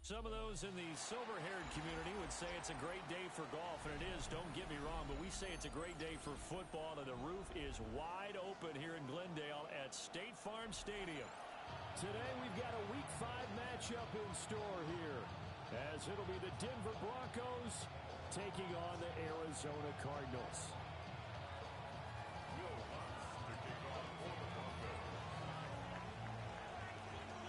Some of those in the silver-haired community would say it's a great day for golf, and it is, don't get me wrong, but we say it's a great day for football, and the roof is wide open here in Glendale at State Farm Stadium. Today we've got a Week 5 matchup in store here, as it'll be the Denver Broncos taking on the Arizona Cardinals.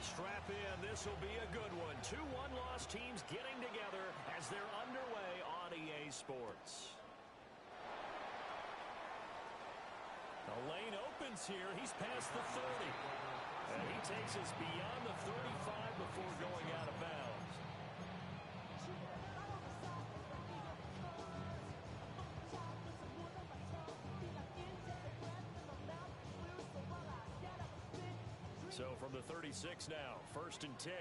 Strap in. This will be a good one. 2 one-loss teams getting together as they're underway on EA Sports. The lane opens here. He's past the 30. And he takes us beyond the 35 before going out of bounds. So from the 36 now, 1st and 10.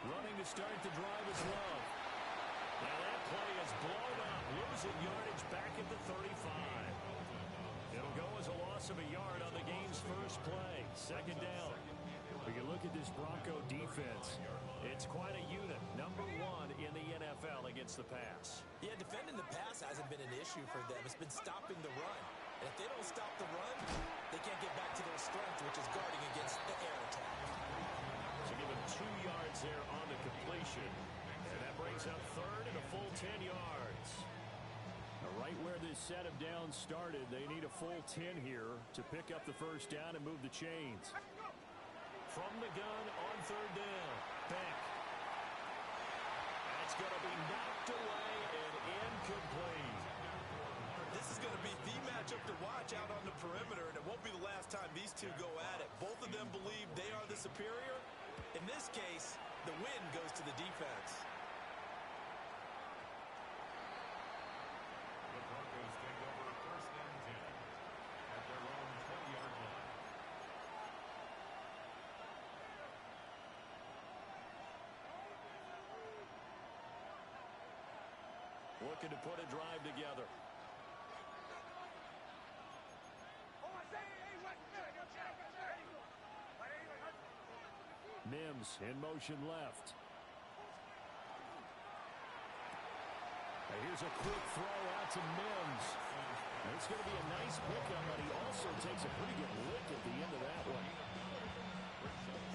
Running to start the drive is Love. Now that play is blown up, losing yardage back at the 35. It'll go as a loss of a yard on the game's first play. 2nd down. We can look at this Bronco defense. It's quite a unit. Number 1 in the NFL against the pass. Yeah, defending the pass hasn't been an issue for them. It's been stopping the run. And if they don't stop the run, they can't get back to their strength, which is guarding against the air attack. So give him 2 yards there on the completion. And that brings up 3rd and a full 10 yards. Now, right where this set of downs started, they need a full 10 here to pick up the 1st down and move the chains. From the gun on 3rd down. Beck. That's going to be knocked away and incomplete. This is going to be the matchup to watch out on the perimeter, and it won't be the last time these two go at it. Both of them believe they are the superior. In this case, the win goes to the defense. The Broncos take over 1st and 10 at their own 20-yard line. Looking to put a drive together. Mims in motion left. Now here's a quick throw out to Mims. And it's going to be a nice pickup, but he also takes a pretty good lick at the end of that one.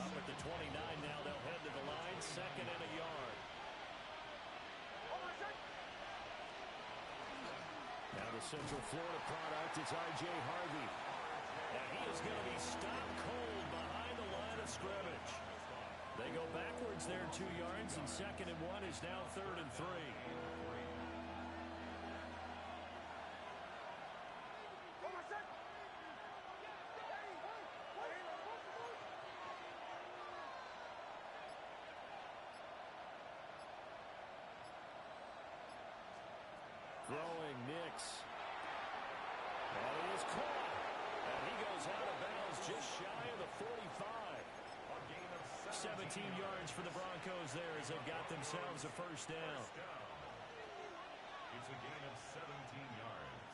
Up at the 29 now, they'll head to the line. 2nd and a yard. Now the Central Florida product, it's R.J. Harvey. And he is going to be stopped cold behind the line of scrimmage. They go backwards there 2 yards, and 2nd and 1 is now 3rd and 3. Throwing Nix. And he is caught. And he goes out of bounds just shy of the 45. 17 yards for the Broncos there as they've got themselves a 1st down. It's a gain of 17 yards.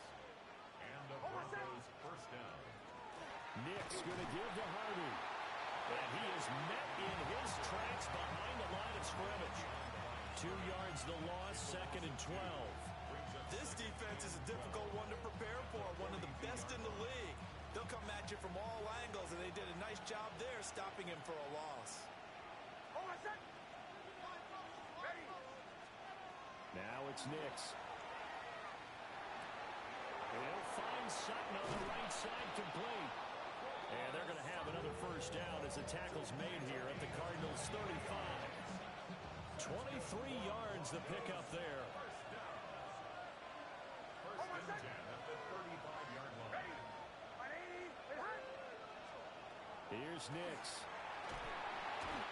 And the Broncos 1st down. Nix going to give to Harvey. And he is met in his tracks behind the line of scrimmage. 2 yards the loss, 2nd and 12. This defense is a difficult one to prepare for, one of the best in the league. They'll come at you from all angles, and they did a nice job there stopping him for a loss. Now it's Nix. They'll find Sutton on the right side complete. And they're going to have another 1st down as the tackle's made here at the Cardinals' 35. 23 yards the pickup there. 1st and 10 at the 35-yard line. Here's Nix.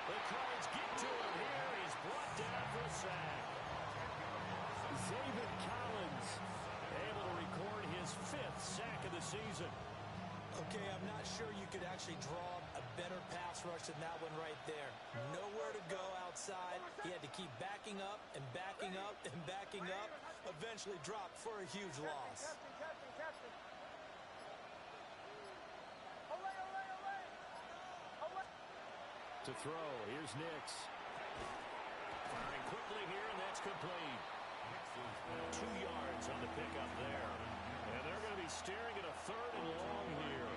The Cards get to him here. He's brought down for a sack. David Collins able to record his 5th sack of the season. Okay, I'm not sure you could actually draw a better pass rush than that one right there. Nowhere to go outside. He had to keep backing up and backing up and backing up. Eventually dropped for a huge loss. To throw, here's Nix. Firing quickly here, and that's complete. 2 yards on the pickup there. And they're going to be staring at a 3rd and long here.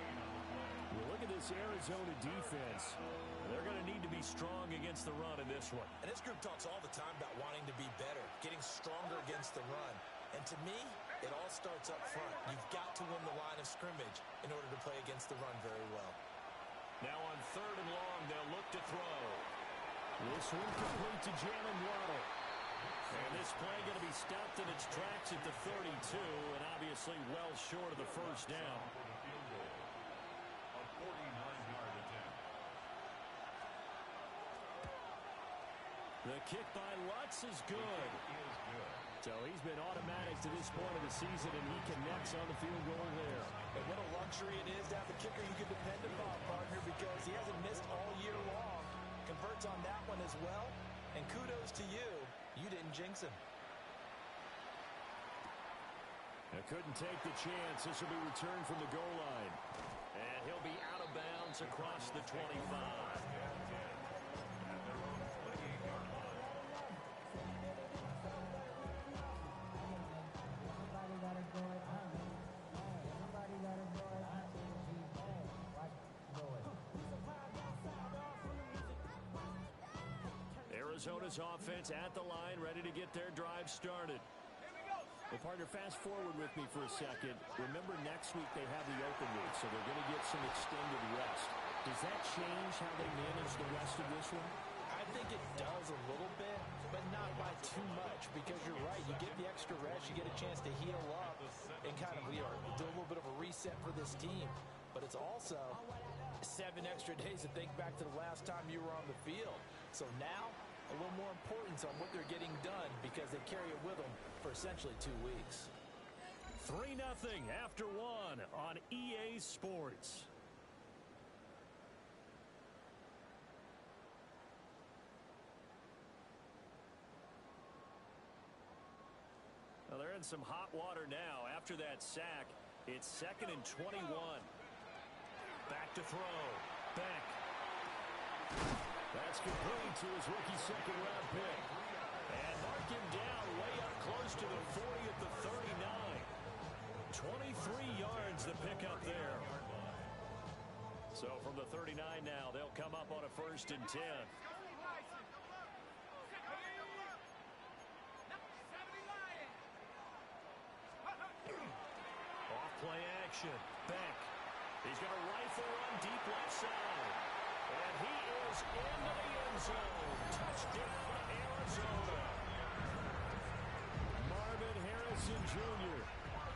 Well, look at this Arizona defense. They're going to need to be strong against the run in this one. And this group talks all the time about wanting to be better, getting stronger against the run. And to me, it all starts up front. You've got to win the line of scrimmage in order to play against the run very well. Now on 3rd and long, they'll look to throw. This one complete to Jalen Waddle. And this play going to be stopped in its tracks at the 32, and obviously well short of the first down. A 49-yard attempt. The kick by Lutz is good. So he's been automatic to this point of the season, and he connects on the field goal there. And what a luxury it is to have a kicker you can depend upon, partner, because he hasn't missed all year long. Converts on that one as well. And kudos to you. You didn't jinx him. They couldn't take the chance. This will be returned from the goal line. And he'll be out of bounds across the 25. Arizona's offense at the line, ready to get their drive started. Well, partner, fast forward with me for a second. Remember, next week they have the open week, so they're going to get some extended rest. Does that change how they manage the rest of this one? I think it does a little bit, but not by too much, because you're right. You get the extra rest, you get a chance to heal up and kind of do a little bit of a reset for this team. But it's also 7 extra days to think back to the last time you were on the field. So now, a little more importance on what they're getting done because they carry it with them for essentially 2 weeks. 3-0 after 1 on EA Sports. Well, they're in some hot water now. After that sack, it's 2nd and 21. Back to throw. Beck. That's complete to his rookie 2nd-round pick. And mark him down way up close to the 40 at the 39. 23 yards the pickup there. So from the 39 now, they'll come up on a 1st and 10. Off-play action. Beck. He's got a rifle run deep left side. And he is into the end zone. Touchdown, Arizona. Marvin Harrison Jr.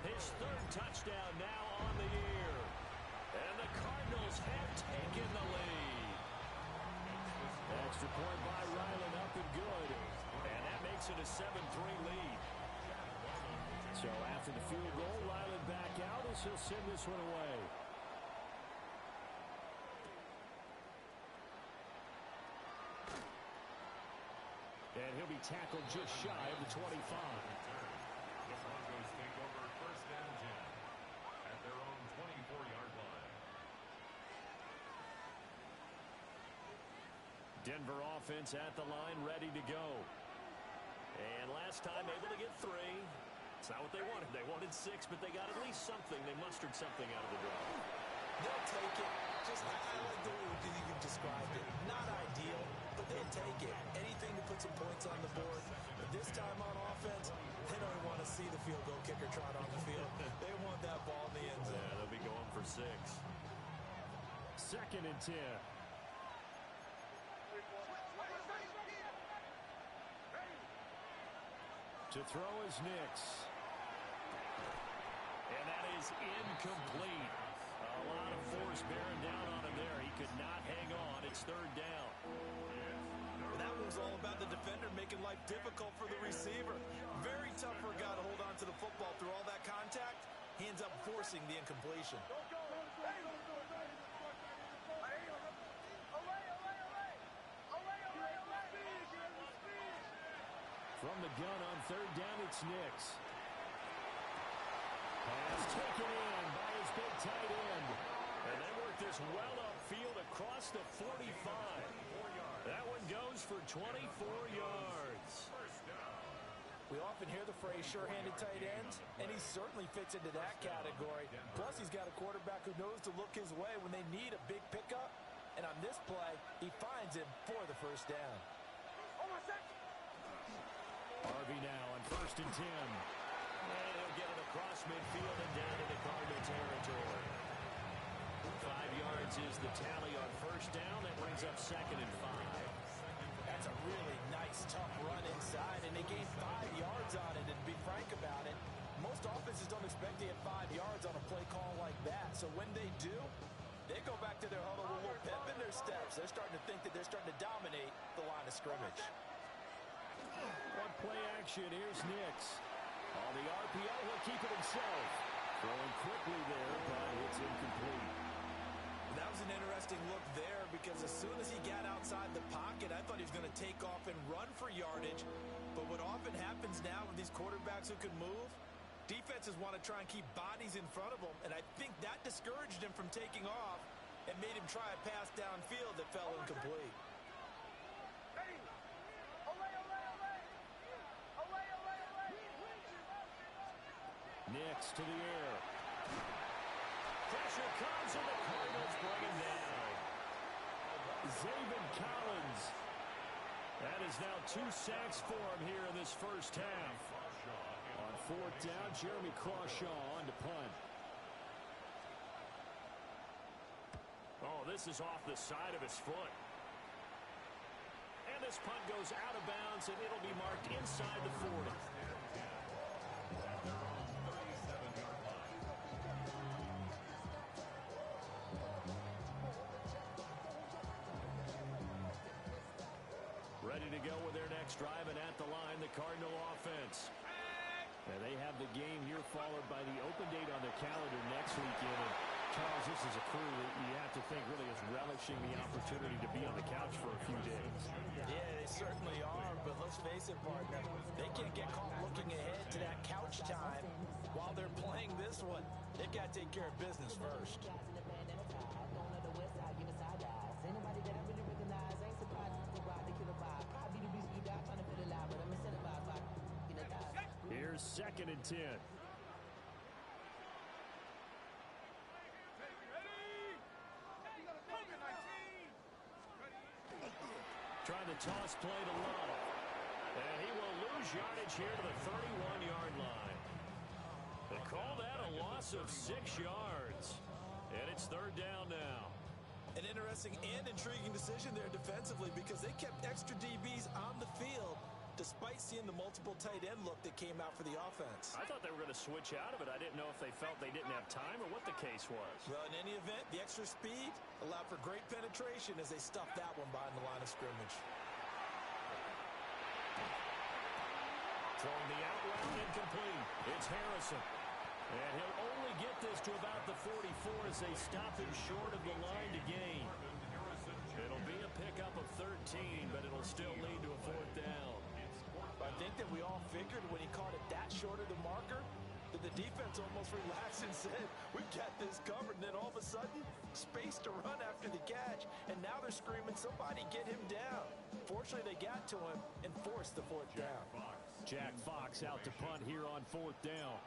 His 3rd touchdown now on the year. And the Cardinals have taken the lead. Extra point by Ryland, up and good. And that makes it a 7-3 lead. So after the field goal, Ryland back out as he'll send this one away. And he'll be tackled just shy of the 25. The Broncos take over 1st and 10 at their own 24-yard line. Denver offense at the line, ready to go. And last time able to get 3. It's not what they wanted. They wanted 6, but they got at least something. They mustered something out of the draw. They'll take it. Just I like the way you described it. Not ideal, but they'll take it. Anything to put some points on the board. But this time on offense, they don't want to see the field goal kicker trot on the field. They want that ball in the end zone. Yeah, they'll be going for 6. 2nd and 10. To throw is Nix. And that is incomplete. A lot of force bearing down on him there. He could not hang on. It's 3rd down. And that was all about the defender making life difficult for the receiver. Very tough for a guy to hold on to the football through all that contact. He ends up forcing the incompletion. From the gun on 3rd down, it's Nix. Pass taken in by his big tight end. And they work this well upfield across the 45. That one goes for 24 yards. We often hear the phrase sure-handed tight ends, and he certainly fits into that category. Plus, he's got a quarterback who knows to look his way when they need a big pickup. And on this play, he finds him for the first down. Harvey now on 1st and 10. And he'll get it across midfield and down into Cardinal territory. 5 yards is the tally on 1st down. That brings up 2nd and 5. That's a really nice, tough run inside, and they gained 5 yards on it. And to be frank about it, most offenses don't expect to get 5 yards on a play call like that. So when they do, they go back to their huddle with a little pep in their steps. They're starting to think that they're starting to dominate the line of scrimmage. One play action. Here's Nix. On the RPO, he'll keep it himself. Throwing quickly there, but it's incomplete. That was an interesting look there because as soon as he got outside the pocket, I thought he was going to take off and run for yardage. But what often happens now with these quarterbacks who can move, defenses want to try and keep bodies in front of them, and I think that discouraged him from taking off and made him try a pass downfield that fell incomplete. Nix to the air. Pressure comes, and the Cardinals bring him down. Zaven Collins. That is now 2 sacks for him here in this first half. On 4th down, Jeremy Crawshaw on to punt. Oh, this is off the side of his foot. And this punt goes out of bounds, and it'll be marked inside the 40. Ready to go with their next drive, and at the line, the Cardinal offense. And they have the game here followed by the open date on their calendar next weekend. And Charles, this is a crew that you have to think really is relishing the opportunity to be on the couch for a few days. Yeah, they certainly are, but let's face it, partner. They can't get caught looking ahead to that couch time while they're playing this one. They've got to take care of business first. Here's 2nd and 10. Trying to toss play to Love. And he will lose yardage here to the 31-yard line. They call that a loss of 6 yards. And it's 3rd down now. An interesting and intriguing decision there defensively because they kept extra DBs on the field despite seeing the multiple tight end look that came out for the offense. I thought they were going to switch out of it. I didn't know if they felt they didn't have time or what the case was. Well, in any event, the extra speed allowed for great penetration as they stuffed that one behind the line of scrimmage. Throwing the out route incomplete. It's Harrison. And he'll only get this to about the 44 as they stop him short of the line to gain. It'll be a pickup of 13, but it'll still lead to a 4th down. I think that we all figured when he caught it that short of the marker that the defense almost relaxed and said, we've got this covered. And then all of a sudden, space to run after the catch. And now they're screaming, somebody get him down. Fortunately, they got to him and forced the 4th down. Jack Fox out to punt here on 4th down.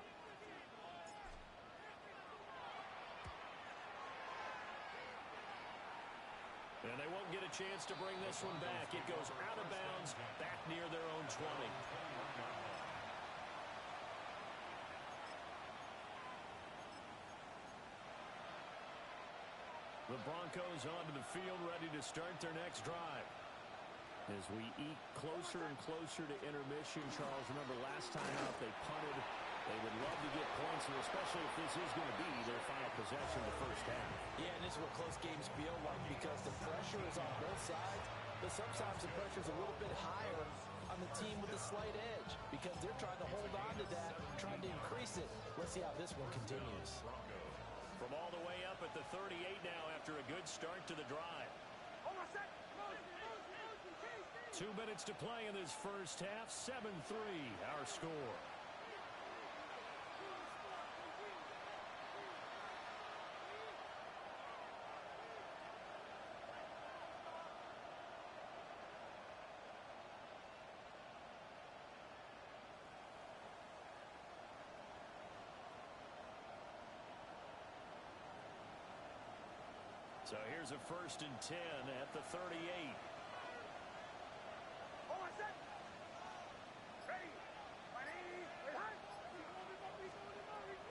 And they won't get a chance to bring this one back. It goes out of bounds, back near their own 20. The Broncos onto the field, ready to start their next drive. As we eat closer and closer to intermission, Charles, remember last time out they punted. They would love to get points, and especially if this is going to be their final possession of the first half. Yeah, and this is what close games feel like because the pressure is on both sides, but sometimes the pressure is a little bit higher on the team with a slight edge because they're trying to hold on to that, trying to increase it. Let's see how this one continues. From all the way up at the 38 now after a good start to the drive. 2 minutes to play in this first half, 7-3 our score. So here's a 1st and 10 at the 38.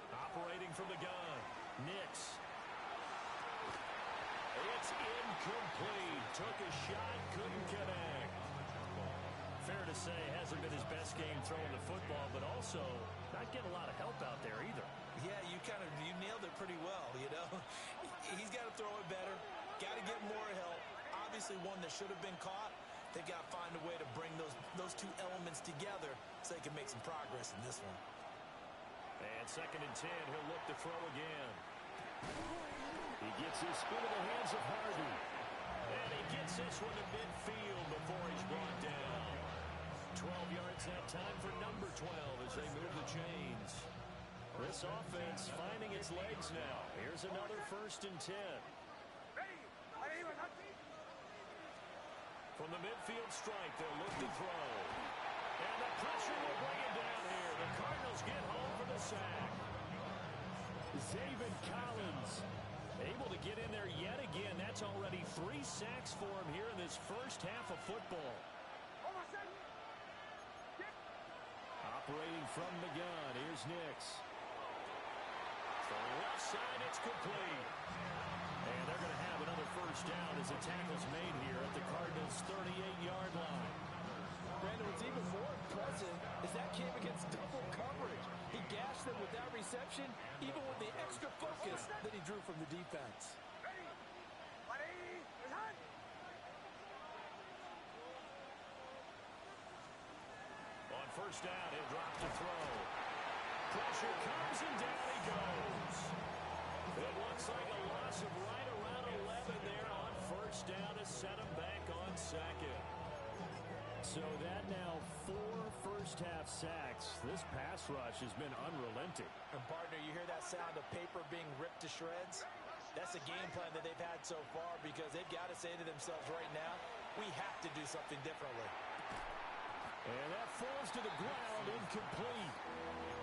Operating from the gun, Nix. It's incomplete. Took a shot, couldn't connect. Fair to say, hasn't been his best game throwing the football, but also not getting a lot of help out there either. Yeah, you nailed it pretty well, you know. He's got to throw it better. Got to get more help. Obviously one that should have been caught. They got to find a way to bring those two elements together so they can make some progress in this one. And 2nd and 10, he'll look to throw again. He gets his spin in the hands of Harvey. And he gets this one to midfield before he's brought down. 12 yards that time for number 12 as they move the chains. This offense finding its legs now. Here's another 1st and 10. From the midfield strike, they'll look to throw. And the pressure will bring him down here. The Cardinals get home for the sack. Zaven Collins able to get in there yet again. That's already 3 sacks for him here in this first half of football. Operating from the gun, here's Nix. From the left side, it's complete. And they're going to have another 1st down as the tackle's made here at the Cardinals' 38-yard line. Brandon, what's even more impressive is that came against double coverage. He gashed them with that reception, even with the extra focus that he drew from the defense. On 1st down, he'll drop to throw. Pressure comes and down he goes. It looks like a loss of right around 11 there on 1st down to set him back on 2nd. So that now 4 first-half sacks. This pass rush has been unrelenting. And partner, you hear that sound of paper being ripped to shreds? That's a game plan that they've had so far because they've got to say to themselves right now, we have to do something differently. And that falls to the ground, incomplete.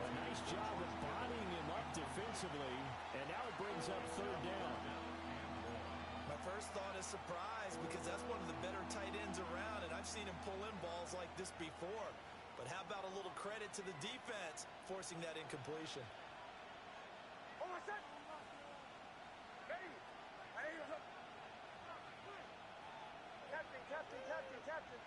A nice job of bodying him up defensively, and now it brings up 3rd down. My first thought is surprise because that's one of the better tight ends around, and I've seen him pull in balls like this before. But how about a little credit to the defense forcing that incompletion? Captain.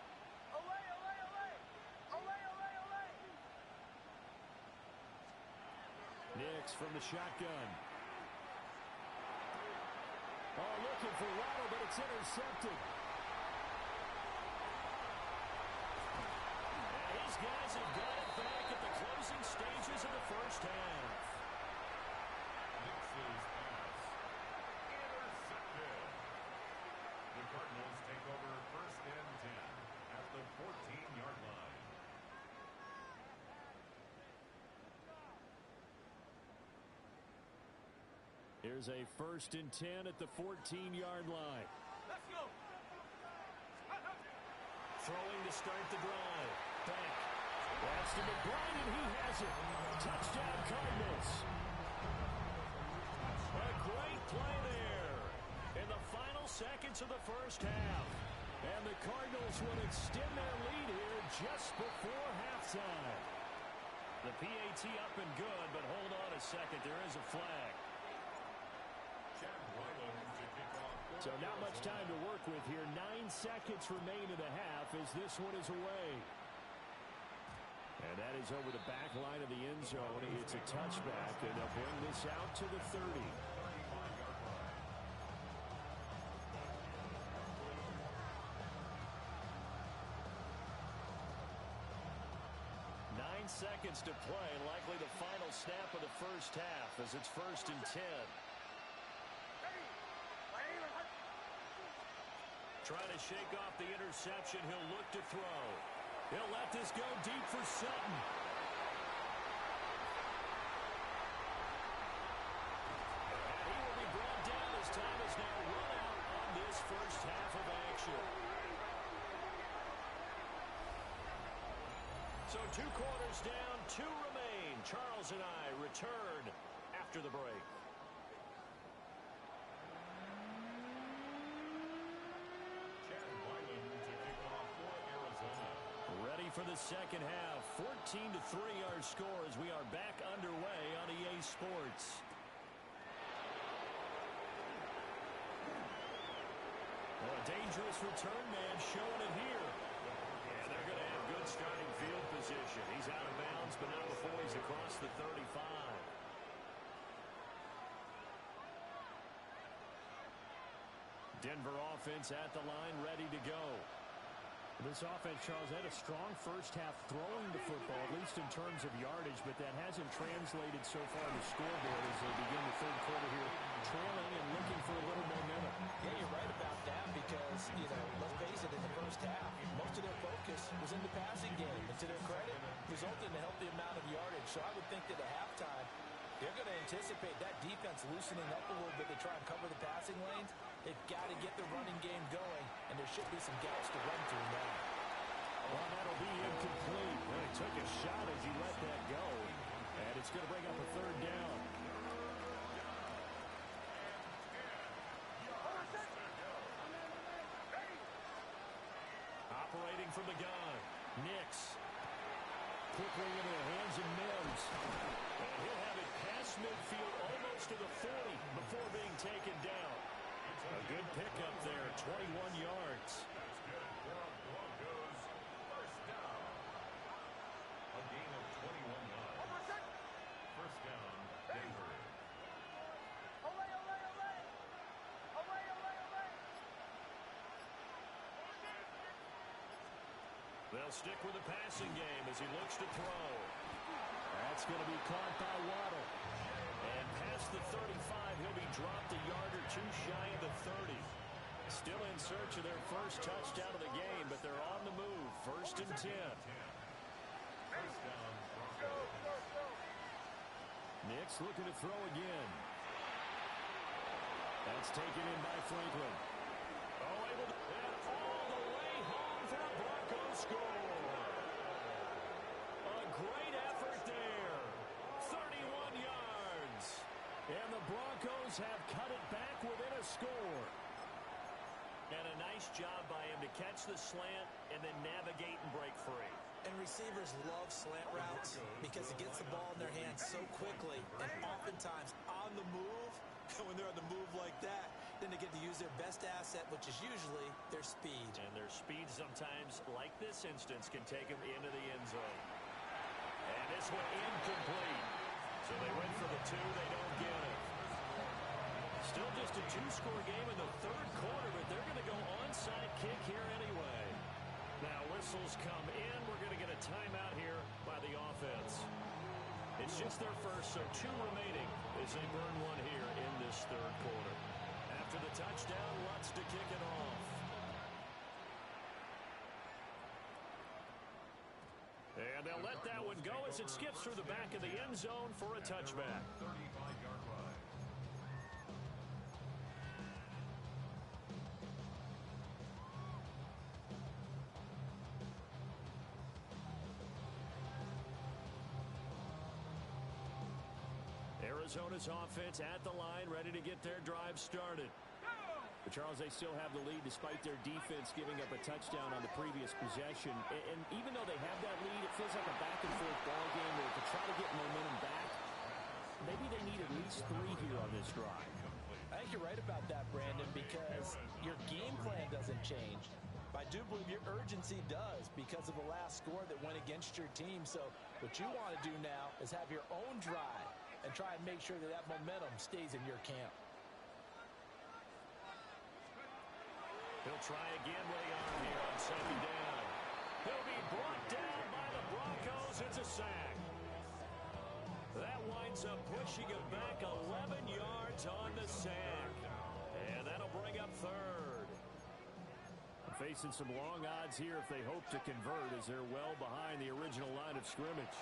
Nix from the shotgun. Oh, looking for Waddle, but it's intercepted. And these guys have got it back at the closing stages of the first half. Nix's pass intercepted. The Cardinals take over 1st and 10 at the 14-yard line. Here's a 1st and 10 at the 14-yard line. Let's go. Throwing to start the drive. Back. That's to McBride, and he has it. Touchdown, Cardinals. A great play there in the final seconds of the first half. And the Cardinals will extend their lead here just before halftime. The PAT up and good, but hold on a second. There is a flag. So not much time to work with here. 9 seconds remain in the half as this one is away. And that is over the back line of the end zone. It's a touchback, and they'll bring this out to the 30. 9 seconds to play, likely the final snap of the first half as it's 1st and 10. Trying to shake off the interception. He'll look to throw. He'll let this go deep for Sutton. And he will be brought down as time is now run out on this first half of action. So 2 quarters down, 2 remain. Charles and I return after the break. for the second half. 14-3 our score as we are back underway on EA Sports. Well, a dangerous return man showing it here. And they're going to have good starting field position. He's out of bounds, but not before he's across the 35. Denver offense at the line, ready to go. This offense, Charles, had a strong first half throwing the football, at least in terms of yardage, but that hasn't translated so far on the scoreboard as they begin the third quarter here, trailing and looking for a little momentum. Yeah, you're right about that because, let's face it, in the first half, most of their focus was in the passing game. And to their credit, resulted in a healthy amount of yardage. So I would think that at halftime, they're going to anticipate that defense loosening up a little bit to try and cover the passing lanes. They've got to get the running game going, and there should be some gaps to run through now. Well, that'll be incomplete. Well, he took a shot as he let that go, and it's going to bring up a third down. Operating from the gun, Nix. Quickly into the hands of Mims. And he'll have it past midfield almost to the 40 before being taken down. A good pickup there, 21 yards. That's good for a Broncos first down. A gain of 21 yards. First down, Denver. They'll stick with the passing game as he looks to throw. That's going to be caught by Waddle. And past the 35, he'll be dropped a yard or two shy of the 30. Still in search of their first touchdown of the game, but they're on the move. First and 10. First down, Broncos. Nix looking to throw again. That's taken in by Franklin. Oh, able to head all the way home for a Broncos score. A great effort there. 31 yards. And the Broncos have cut it back within a score. And a nice job by him to catch the slant and then navigate and break free. And receivers love slant routes because it gets the ball in their hands so quickly and oftentimes on the move. When they're on the move like that, then they get to use their best asset, which is usually their speed. And their speed sometimes, like this instance, can take them into the end zone. And this one incomplete. So they went for the two. They don't get it. Still just a two-score game in the third quarter, but they're going to go onside kick here anyway. Now whistles come in. We're going to get a timeout here by the offense. It's just their first, so two remaining as they burn one here in this third quarter. After the touchdown, Lutz to kick it off. And they'll let that one go as it skips through the back of the end zone for a touchback. 35-yard line. Arizona's offense at the line, ready to get their drive started. But Charles, they still have the lead despite their defense giving up a touchdown on the previous possession. And even though they have that lead, it feels like a back-and-forth ball game where to try to get momentum back, maybe they need at least three here on this drive. I think you're right about that, Brandon, because your game plan doesn't change. I do believe your urgency does because of the last score that went against your team. So what you want to do now is have your own drive and try and make sure that that momentum stays in your camp. He'll try again with the arm here on second down. He'll be brought down by the Broncos. It's a sack. That winds up pushing him back 11 yards on the sack. And that'll bring up third. Facing some long odds here if they hope to convert as they're well behind the original line of scrimmage.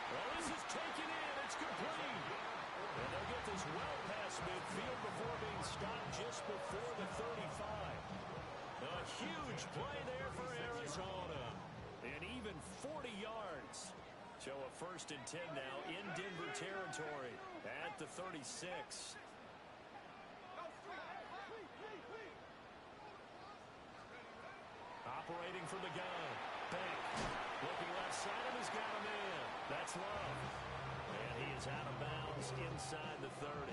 Well, this is taken in. It's complete. And they'll get this well past midfield before being stopped just before the 35. A huge play there for Arizona. And even 40 yards. So a first and 10 now in Denver territory at the 36. Separating from the gun. Beck. Looking left side and has got him in. That's Love. And he is out of bounds inside the 30.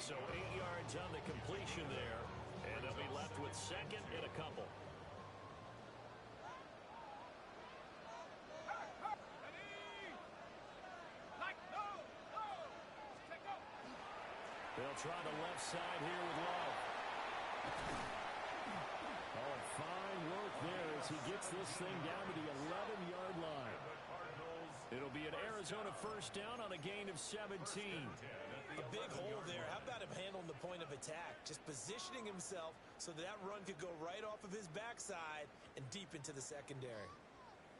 So 8 yards on the completion there. And they'll be left with second and a couple. They'll try the left side here with Love. Oh, fine work there as he gets this thing down to the 11-yard line. It'll be an Arizona first down on a gain of 17. A big hole there. How about him handling the point of attack? Just positioning himself so that run could go right off of his backside and deep into the secondary.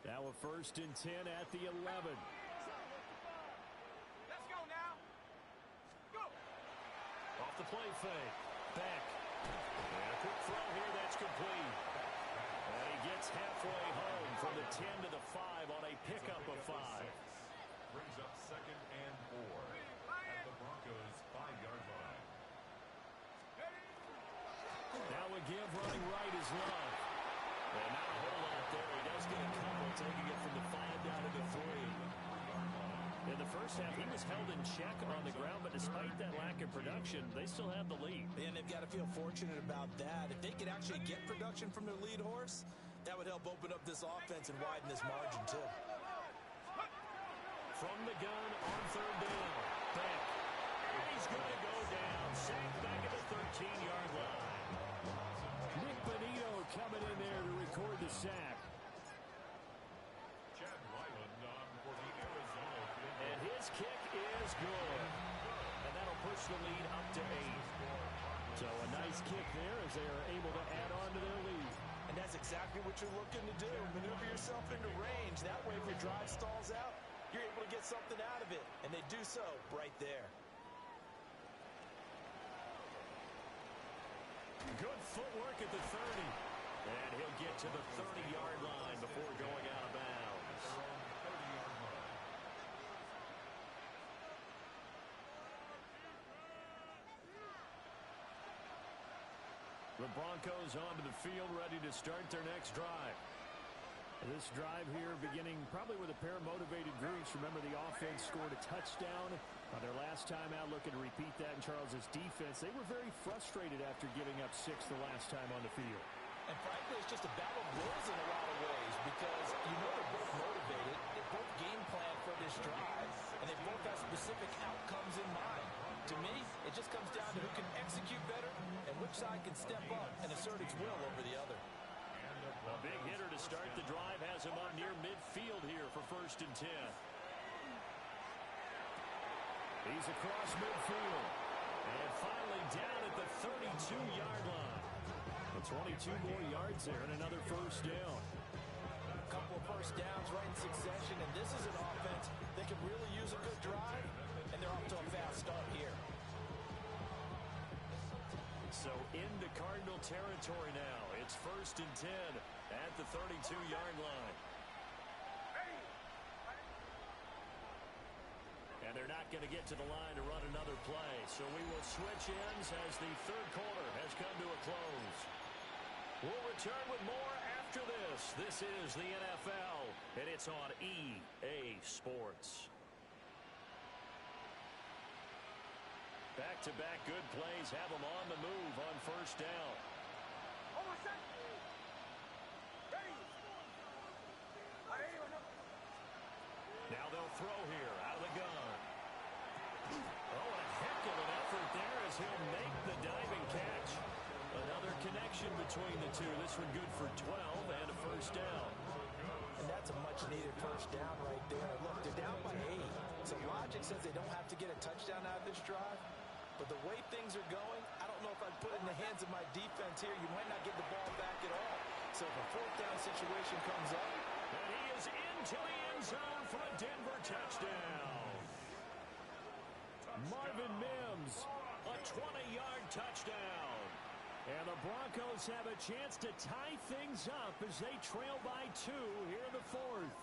Now a first and 10 at the 11. Let's go now. Go. Off the play fake. Beck. And a quick throw here. That's complete. And he gets halfway home from the 10 to the 5 on a pickup of 5. Brings up second and 4 at the Broncos 5-yard line. Now a give running right is Love. And not a whole lot there. He does get a couple, taking it from the 5 down to the 3. In the first half, he was held in check on the ground, but despite that lack of production, they still have the lead. And they've got to feel fortunate about that. If they could actually get production from their lead horse, that would help open up this offense and widen this margin, too. From the gun on third down. Beck. And he's going to go down. Sacked back at the 13-yard line. Nick Bonito coming in there to record the sack. Chad Ryland on for the Arizona. And his kick is good. And that'll push the lead up to 8. So a nice kick there as they are able to add on to their lead. And that's exactly what you're looking to do. Maneuver yourself into range. That way, if your drive stalls out, you're able to get something out of it. And they do so right there. Good footwork at the 30. And he'll get to the 30-yard line before going out of bounds. The Broncos onto the field, ready to start their next drive. This drive here beginning probably with a pair of motivated groups. Remember, the offense scored a touchdown on their last time out. Looking to repeat that in Charles's defense. They were very frustrated after giving up 6 the last time on the field. And frankly, it's just a battle of wills in a lot of ways because you know they're both motivated. They both game plan for this drive, and they both have specific outcomes in mind. To me, it just comes down to who can execute better and which side can step up and assert its will over the other. A big hitter to start the drive has him up near midfield here for first and 10. He's across midfield. And finally down at the 32-yard line. 22 more yards there and another first down. A couple of first downs right in succession, and this is an offense that can really use a good drive, and they're off to a fast start here. So into Cardinal territory now. It's first and 10 at the 32-yard line. And they're not going to get to the line to run another play. So we will switch ends as the third quarter has come to a close. We'll return with more after this. This is the NFL, and it's on EA Sports. Back-to-back good plays have them on the move on first down. Now they'll throw here out of the gun. Oh, a heck of an effort there as he'll make the diving catch. Another connection between the two. This one good for 12 and a first down. And that's a much-needed first down right there. Look, they're down by 8. So logic says they don't have to get a touchdown out of this drive. But the way things are going, I don't know if I'd put it in the hands of my defense here. You might not get the ball back at all. So if a fourth down situation comes up. And he is into the end zone for a Denver touchdown. Marvin Mims, a 20-yard touchdown. And the Broncos have a chance to tie things up as they trail by 2 here in the fourth.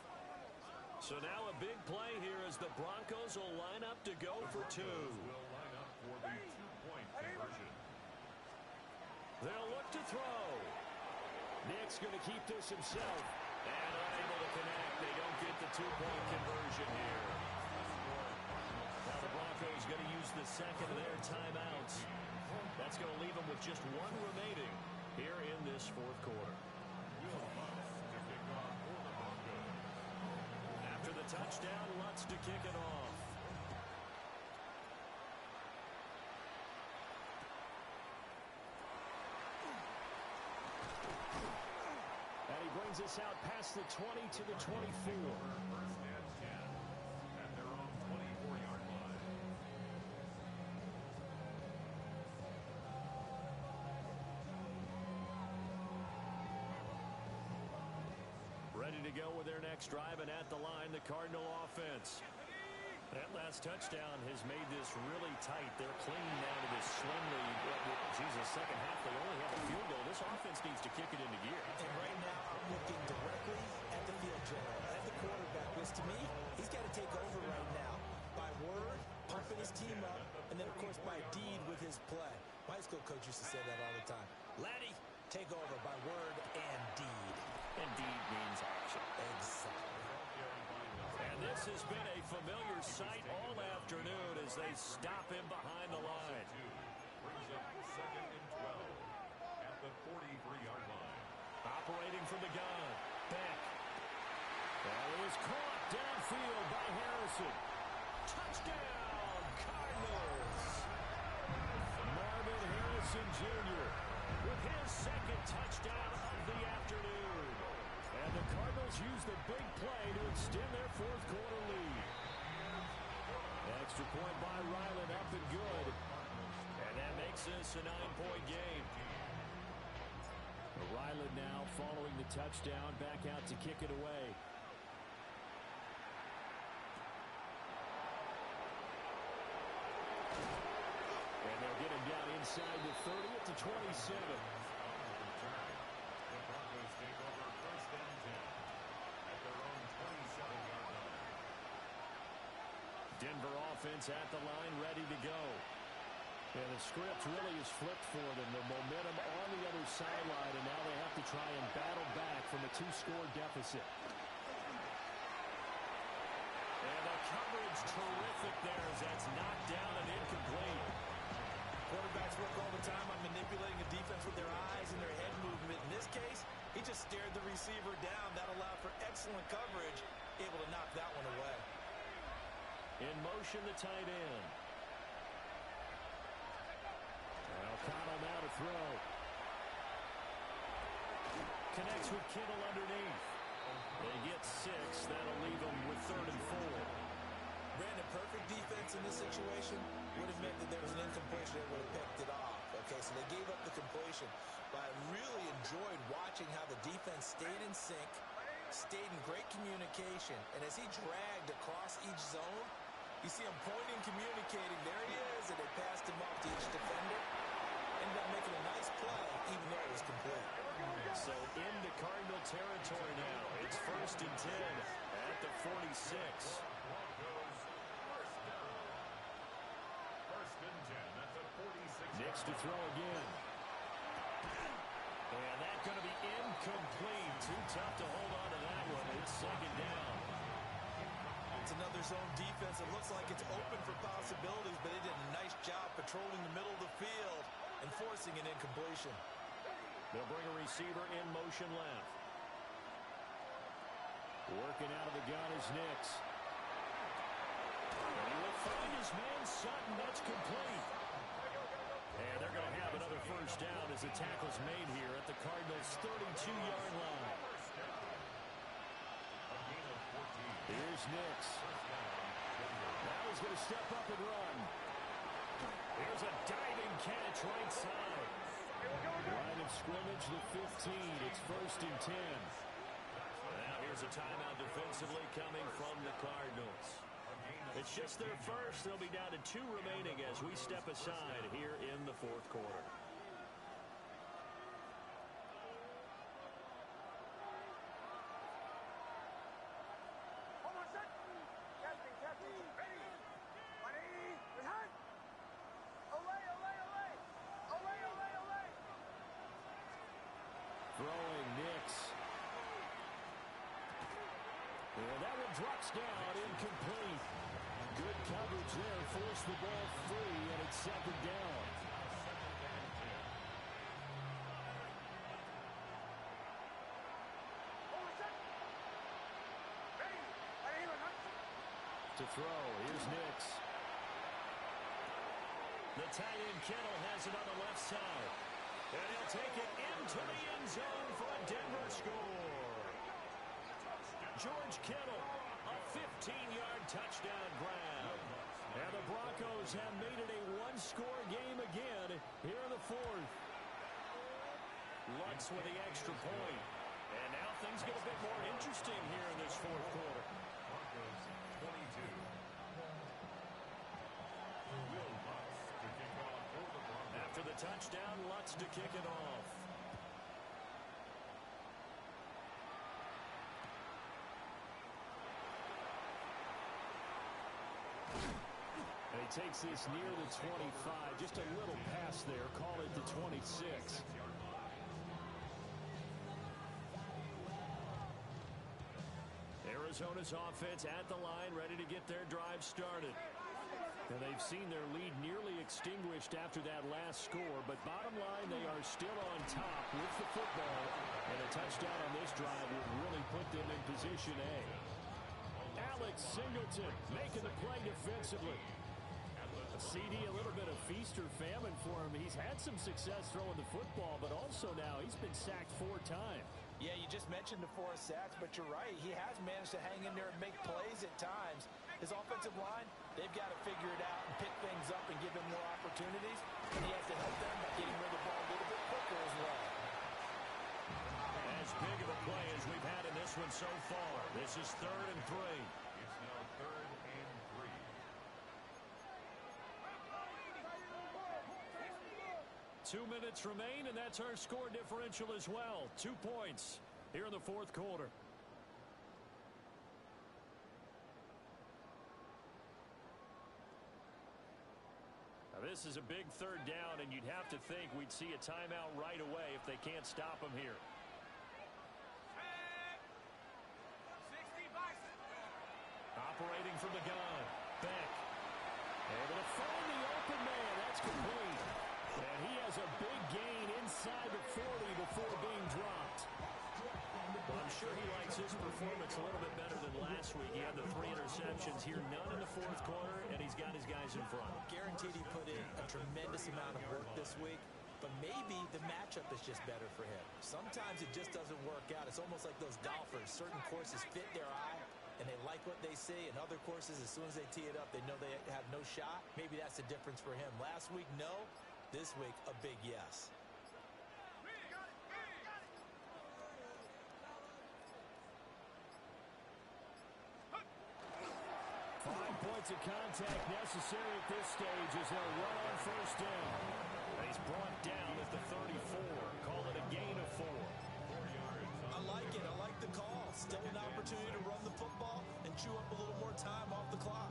So now a big play here as the Broncos will line up to go for 2. Will line up for the 2-point conversion. They'll look to throw. Nick's going to keep this himself. And unable to connect. They don't get the two-point conversion here. Now the Broncos going to use the second of their timeouts. That's going to leave them with just one remaining here in this fourth quarter. After the touchdown, Lutz to kick it off. And he brings us out past the 20 to the 24. First and 10 at their own 24-yard line. Ready to go with their next drive, and at the line, the Cardinal offense. That last touchdown has made this really tight. They're clinging now to this slim lead. Jesus, second half, they only have a field goal. This offense needs to kick it into gear. And right now, I'm looking directly at the field general, at the quarterback, which to me, he's got to take over right now. By word, pumping his team up, and then, of course, by deed with his play. My high school coach used to say that all the time. Laddie, take over by word and deed. And deed means action. Exactly. And this has been a familiar sight all afternoon as they stop him behind the line. Brings up second and 12 at the 43-yard line. Operating from the gun. Beck. That is caught downfield by Harrison. Touchdown, Cardinals. Marvin Harrison Jr. with his second touchdown of the afternoon. And the Cardinals use the big play to extend their fourth quarter lead. Extra point by Ryland, up and good. And that makes this a 9-point game. Ryland now following the touchdown, back out to kick it away. And they'll get him down inside the 30 at the 27. The Broncos take over first and 10 at their own 27-yard line. Denver offense at the line, ready to go. And the script really is flipped for them. The momentum on the other sideline, and now they have to try and battle back from a 2-score deficit. And the coverage terrific there as that's knocked down and incomplete. Quarterbacks work all the time on manipulating a defense with their eyes and their head movement. In this case, he just stared the receiver down. That allowed for excellent coverage, able to knock that one away. In motion, the tight end. O'Connell now to throw. Connects with Kittle underneath. They get 6. That'll leave them with 3rd and 4. Brandon, perfect defense in this situation would have meant that there was an incompletion that would have picked it off. Okay, so they gave up the completion. But I really enjoyed watching how the defense stayed in sync, stayed in great communication, and as he dragged across each zone, you see him pointing, communicating. There he is, and they passed him off to each defender. Ended up making a nice play, even though it was complete. So into Cardinal territory now. It's 1st and 10 at the 46. Broncos first down. First and 10 at the 46. Nick's to throw again. And that's going to be incomplete. Too tough to hold on to that one. It's 2nd down. It's another zone defense. It looks like it's open for possibilities, but they did a nice job patrolling the middle of the field and forcing an incompletion. They'll bring a receiver in motion left. Working out of the gun is Nix. And he will find his man Sutton. That's complete. And they're going to have another first down as the tackle's made here at the Cardinals' 32-yard line. Here's Nix. Now he's going to step up and run. Here's a diving catch right side. Line of scrimmage, the 15. It's 1st and 10. Now here's a timeout defensively coming from the Cardinals. It's just their first. They'll be down to 2 remaining as we step aside here in the fourth quarter. Throwing drops down, incomplete. Good coverage there, forced the ball free, and it's second down. To throw, here's Nix. The tight end Kittle has it on the left side. And he'll take it into the end zone for a Denver score. George Kittle, a 15-yard touchdown grab. And the Broncos have made it a one-score game again here in the fourth. Lutz with the extra point. And now things get a bit more interesting here in this fourth quarter. Broncos 22. Will Lutz to kick off for the Broncos. After the touchdown, Lutz to kick it off. And he takes this near the 25. Just a little pass there. Call it the 26. Arizona's offense at the line, ready to get their drive started. And they've seen their lead nearly extinguished after that last score. But bottom line, they are still on top with the football. And a touchdown on this drive would really put them in position A. Alex Singleton making the play defensively. A CD, a little bit of feast or famine for him. He's had some success throwing the football, but also now he's been sacked 4 times. Yeah, you just mentioned the 4 sacks, but you're right. He has managed to hang in there and make plays at times. His offensive line, they've got to figure it out and pick things up and give him more opportunities. And he has to help them by getting rid of the ball a little bit quicker as well. As big of a play as we've had in this one so far. This is 3rd and 3. It's now 3rd and 3. 2 minutes remain, and that's our score differential as well. 2 points here in the fourth quarter. Now, this is a big 3rd down, and you'd have to think we'd see a timeout right away if they can't stop them here. Operating from the gun. Beck. Able to find the open man. That's complete. And he has a big gain inside the 40 before being dropped. Well, I'm sure he likes his performance a little bit better than last week. He had the 3 interceptions here, none in the fourth quarter, and he's got his guys in front. Guaranteed he put in a tremendous amount of work this week, but maybe the matchup is just better for him. Sometimes it just doesn't work out. It's almost like those golfers. Certain courses fit their eye, and they like what they see. And other courses, as soon as they tee it up, they know they have no shot. Maybe that's the difference for him. Last week, no. This week, a big yes. 5 points of contact necessary at this stage as they'll run on first down. He's brought down at the 34. Call it a gain of 4. I like it. I like the call. Still an opportunity to run the football and chew up a little more time off the clock.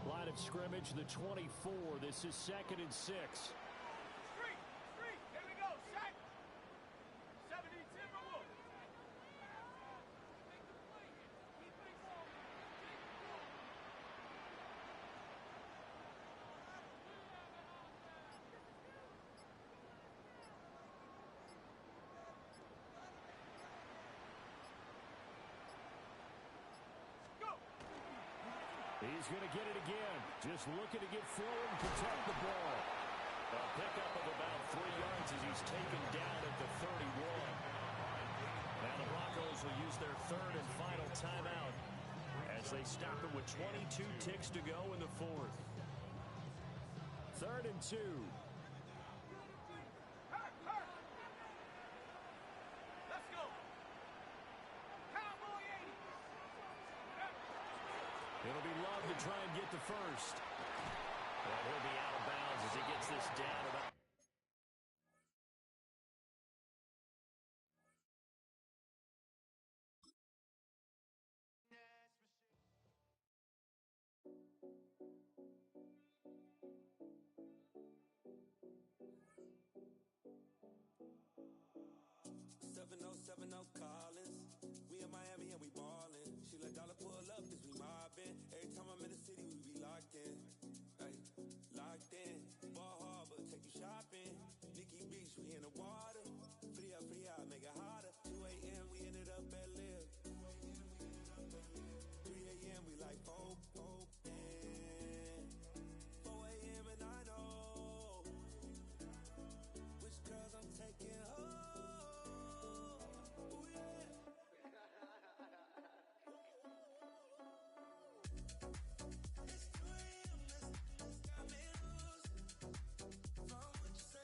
Line of scrimmage, the 24. This is 2nd and 6. Street, here we go, set. 70 Timberwolves. He's going to get it again. Just looking to get forward and protect the ball. A pickup of about 3 yards as he's taken down at the 31. Now the Broncos will use their 3rd and final timeout as they stop it with 22 ticks to go in the 4th. 3rd and 2. Let's go. Cowboy 80. It'll be Love to try and get the first. And he'll be out of bounds as he gets this down about. no callers. We in Miami and we ballin'. She let dollar pull